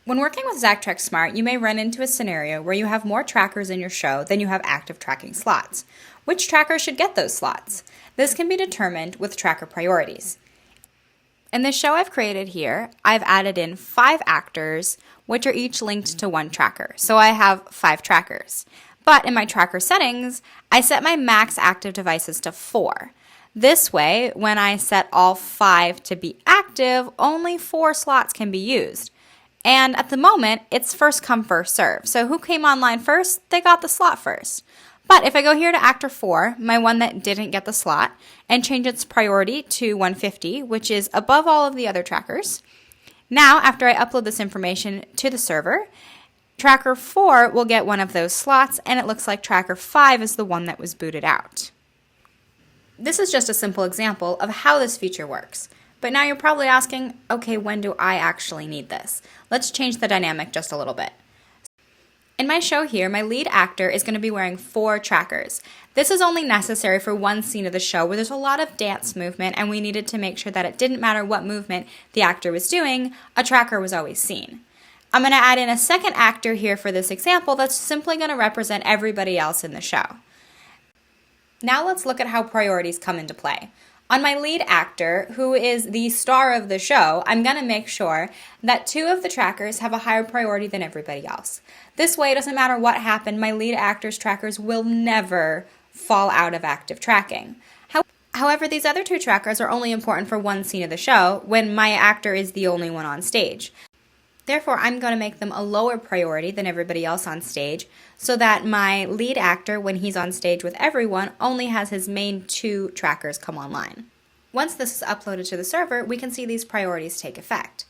When working with zactrack Smart, you may run into a scenario where you have more trackers in your show than you have active tracking slots. Which tracker should get those slots? This can be determined with tracker priorities. In the show I've created here, I've added in 5 actors, which are each linked to one tracker. So I have 5 trackers. But in my tracker settings, I set my max active devices to 4. This way, when I set all 5 to be active, only 4 slots can be used. And at the moment, it's first come, first serve. So who came online first, they got the slot first. But if I go here to Actor 4, my one that didn't get the slot, and change its priority to 150, which is above all of the other trackers, now after I upload this information to the server, Tracker 4 will get one of those slots, and it looks like Tracker 5 is the one that was booted out. This is just a simple example of how this feature works. But now you're probably asking, okay, when do I actually need this? Let's change the dynamic just a little bit. In my show here, my lead actor is going to be wearing 4 trackers. This is only necessary for one scene of the show where there's a lot of dance movement and we needed to make sure that it didn't matter what movement the actor was doing, a tracker was always seen. I'm going to add in a second actor here for this example that's simply going to represent everybody else in the show. Now let's look at how priorities come into play. On my lead actor, who is the star of the show, I'm going to make sure that 2 of the trackers have a higher priority than everybody else. This way, it doesn't matter what happened, my lead actor's trackers will never fall out of active tracking. However, these other 2 trackers are only important for one scene of the show when my actor is the only one on stage. Therefore, I'm going to make them a lower priority than everybody else on stage so that my lead actor, when he's on stage with everyone, only has his main 2 trackers come online. Once this is uploaded to the server, we can see these priorities take effect.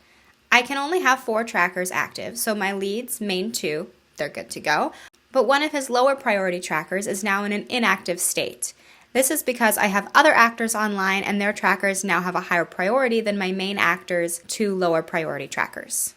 I can only have 4 trackers active, so my lead's main 2, they're good to go, but one of his lower priority trackers is now in an inactive state. This is because I have other actors online and their trackers now have a higher priority than my main actor's 2 lower priority trackers.